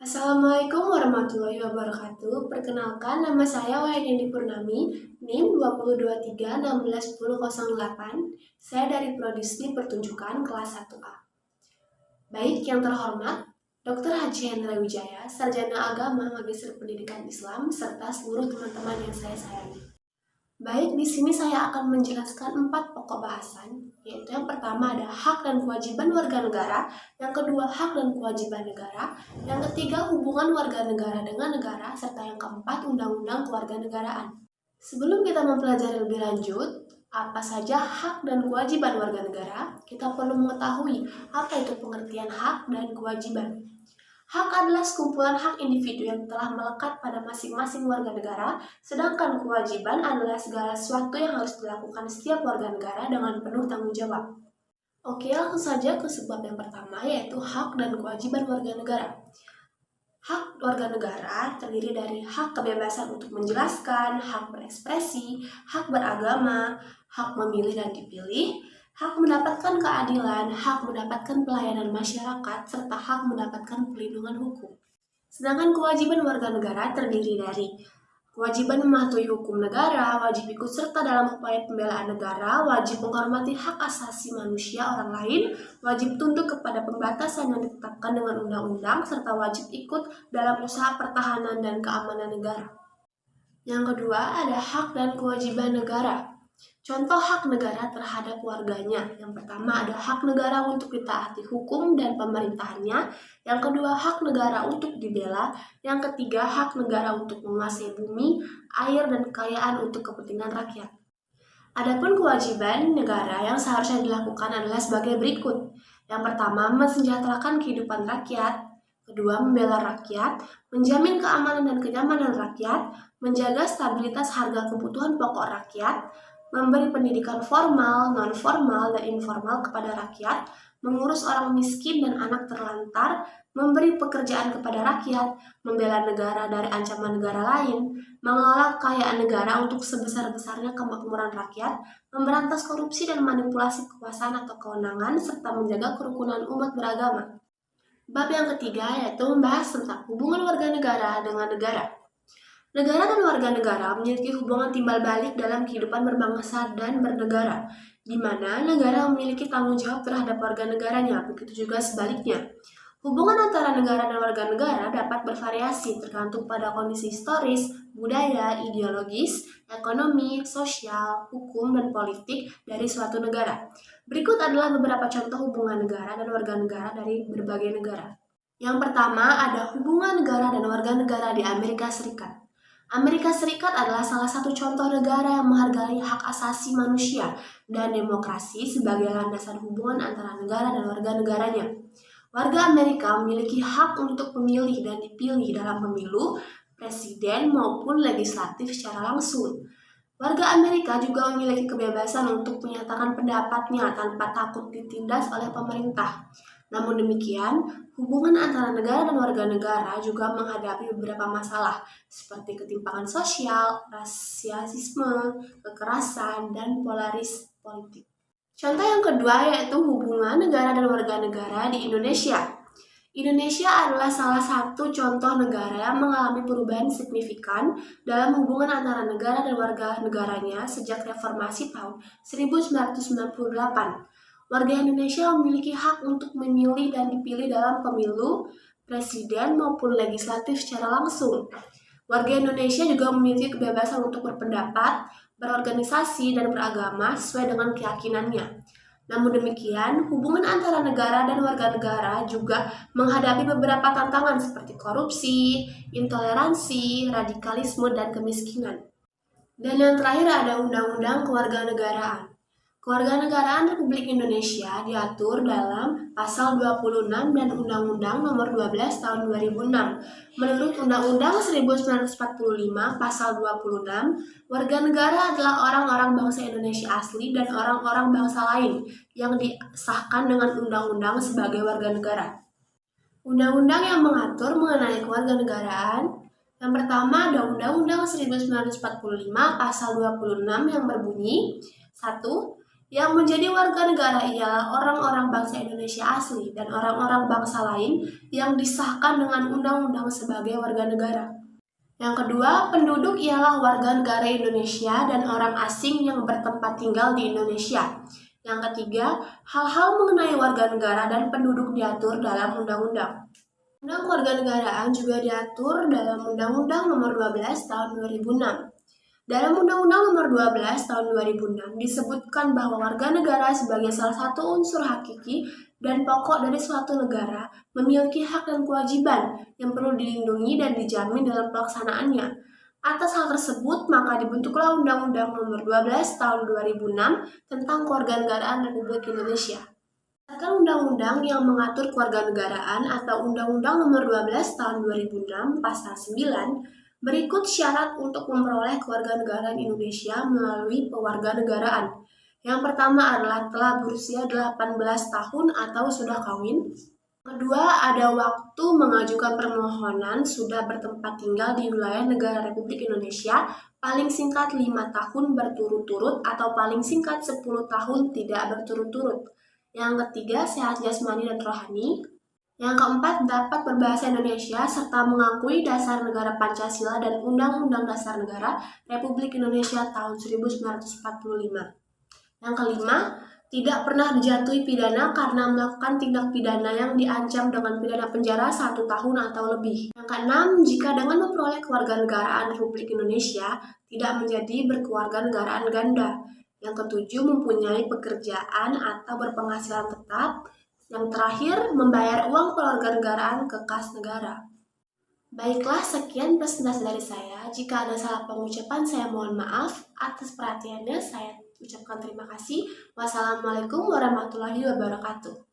Assalamualaikum warahmatullahi wabarakatuh. Perkenalkan, nama saya Wahyudi Purnami, NIM 2023161008. Saya dari Prodisni Pertunjukan kelas 1A. Baik, yang terhormat, Dr. Haji Hendra Wijaya, Sarjana Agama, Magister Pendidikan Islam, serta seluruh teman-teman yang saya sayangi. Baik, di sini saya akan menjelaskan 4 pokok bahasan, yaitu yang pertama ada hak dan kewajiban warga negara, yang kedua hak dan kewajiban negara, yang ketiga hubungan warga negara dengan negara, serta yang keempat undang-undang kewarganegaraan. Sebelum kita mempelajari lebih lanjut, apa saja hak dan kewajiban warga negara, kita perlu mengetahui apa itu pengertian hak dan kewajiban. Hak adalah sekumpulan hak individu yang telah melekat pada masing-masing warga negara, sedangkan kewajiban adalah segala sesuatu yang harus dilakukan setiap warga negara dengan penuh tanggung jawab. Oke, langsung saja ke sebab yang pertama, yaitu hak dan kewajiban warga negara. Hak warga negara terdiri dari hak kebebasan untuk menjelaskan, hak berekspresi, hak beragama, hak memilih dan dipilih, hak mendapatkan keadilan, hak mendapatkan pelayanan masyarakat, serta hak mendapatkan perlindungan hukum. Sedangkan kewajiban warga negara terdiri dari kewajiban mematuhi hukum negara, wajib ikut serta dalam upaya pembelaan negara, wajib menghormati hak asasi manusia orang lain, wajib tunduk kepada pembatasan yang ditetapkan dengan undang-undang, serta wajib ikut dalam usaha pertahanan dan keamanan negara. Yang kedua ada hak dan kewajiban negara. Contoh hak negara terhadap warganya. Yang pertama ada hak negara untuk ditaati hukum dan pemerintahannya. Yang kedua hak negara untuk dibela. Yang ketiga hak negara untuk menguasai bumi, air, dan kekayaan untuk kepentingan rakyat. Adapun kewajiban negara yang seharusnya dilakukan adalah sebagai berikut. Yang pertama, mensejahterakan kehidupan rakyat. Kedua, membela rakyat, menjamin keamanan dan kenyamanan rakyat, menjaga stabilitas harga kebutuhan pokok rakyat, memberi pendidikan formal, non-formal, dan informal kepada rakyat, mengurus orang miskin dan anak terlantar, memberi pekerjaan kepada rakyat, membela negara dari ancaman negara lain, mengelola kekayaan negara untuk sebesar-besarnya kemakmuran rakyat, memberantas korupsi dan manipulasi kekuasaan atau kewenangan, serta menjaga kerukunan umat beragama. Bab yang ketiga yaitu membahas tentang hubungan warga negara dengan negara. Negara dan warga negara memiliki hubungan timbal balik dalam kehidupan berbangsa dan bernegara, di mana negara memiliki tanggung jawab terhadap warga negaranya, begitu juga sebaliknya. Hubungan antara negara dan warga negara dapat bervariasi tergantung pada kondisi historis, budaya, ideologis, ekonomi, sosial, hukum, dan politik dari suatu negara. Berikut adalah beberapa contoh hubungan negara dan warga negara dari berbagai negara. Yang pertama ada hubungan negara dan warga negara di Amerika Serikat. Amerika Serikat adalah salah satu contoh negara yang menghargai hak asasi manusia dan demokrasi sebagai landasan hubungan antara negara dan warga negaranya. Warga Amerika memiliki hak untuk memilih dan dipilih dalam pemilu, presiden maupun legislatif secara langsung. Warga Amerika juga memiliki kebebasan untuk menyatakan pendapatnya tanpa takut ditindas oleh pemerintah. Namun demikian, hubungan antara negara dan warga negara juga menghadapi beberapa masalah seperti ketimpangan sosial, rasisme, kekerasan, dan polaris politik. Contoh yang kedua yaitu hubungan negara dan warga negara di Indonesia. Indonesia adalah salah satu contoh negara yang mengalami perubahan signifikan dalam hubungan antara negara dan warga negaranya sejak reformasi tahun 1998. Warga Indonesia memiliki hak untuk memilih dan dipilih dalam pemilu, presiden maupun legislatif secara langsung. Warga Indonesia juga memiliki kebebasan untuk berpendapat, berorganisasi, dan beragama sesuai dengan keyakinannya. Namun demikian, hubungan antara negara dan warga negara juga menghadapi beberapa tantangan seperti korupsi, intoleransi, radikalisme, dan kemiskinan. Dan yang terakhir ada Undang-Undang Kewarganegaraan. Kewarganegaraan Republik Indonesia diatur dalam Pasal 26 dan Undang-Undang Nomor 12 Tahun 2006. Menurut Undang-Undang 1945 Pasal 26, warga negara adalah orang-orang bangsa Indonesia asli dan orang-orang bangsa lain yang disahkan dengan undang-undang sebagai warga negara. Undang-undang yang mengatur mengenai kewarganegaraan. Yang pertama ada Undang-Undang 1945 Pasal 26 yang berbunyi 1. Yang menjadi warga negara ialah orang-orang bangsa Indonesia asli dan orang-orang bangsa lain yang disahkan dengan undang-undang sebagai warga negara. Yang kedua, penduduk ialah warga negara Indonesia dan orang asing yang bertempat tinggal di Indonesia. Yang ketiga, hal-hal mengenai warga negara dan penduduk diatur dalam undang-undang. Undang Kewarganegaraan juga diatur dalam Undang-Undang Nomor 12 Tahun 2006. Dalam Undang-Undang Nomor 12 Tahun 2006 disebutkan bahwa warga negara sebagai salah satu unsur hakiki dan pokok dari suatu negara memiliki hak dan kewajiban yang perlu dilindungi dan dijamin dalam pelaksanaannya. Atas hal tersebut, maka dibentuklah Undang-Undang Nomor 12 Tahun 2006 tentang Kewarganegaraan Republik Indonesia. Berdasarkan undang-undang yang mengatur kewarganegaraan atau Undang-Undang Nomor 12 Tahun 2006 Pasal 9, berikut syarat untuk memperoleh kewarganegaraan Indonesia melalui pewarganegaraan. Yang pertama adalah telah berusia 18 tahun atau sudah kawin. Kedua, ada waktu mengajukan permohonan sudah bertempat tinggal di wilayah negara Republik Indonesia paling singkat 5 tahun berturut-turut atau paling singkat 10 tahun tidak berturut-turut. Yang ketiga, sehat jasmani dan rohani. Yang keempat, dapat berbahasa Indonesia serta mengakui dasar negara Pancasila dan Undang-Undang Dasar Negara Republik Indonesia tahun 1945. Yang kelima, tidak pernah dijatuhi pidana karena melakukan tindak pidana yang diancam dengan pidana penjara 1 tahun atau lebih. Yang keenam, jika dengan memperoleh kewarganegaraan Republik Indonesia tidak menjadi berkewarganegaraan ganda. Yang ketujuh, mempunyai pekerjaan atau berpenghasilan tetap. Yang terakhir, membayar uang kewarganegaraan ke kas negara. Baiklah, sekian presentasi dari saya. Jika ada salah pengucapan, saya mohon maaf. Atas perhatiannya, saya ucapkan terima kasih. Wassalamualaikum warahmatullahi wabarakatuh.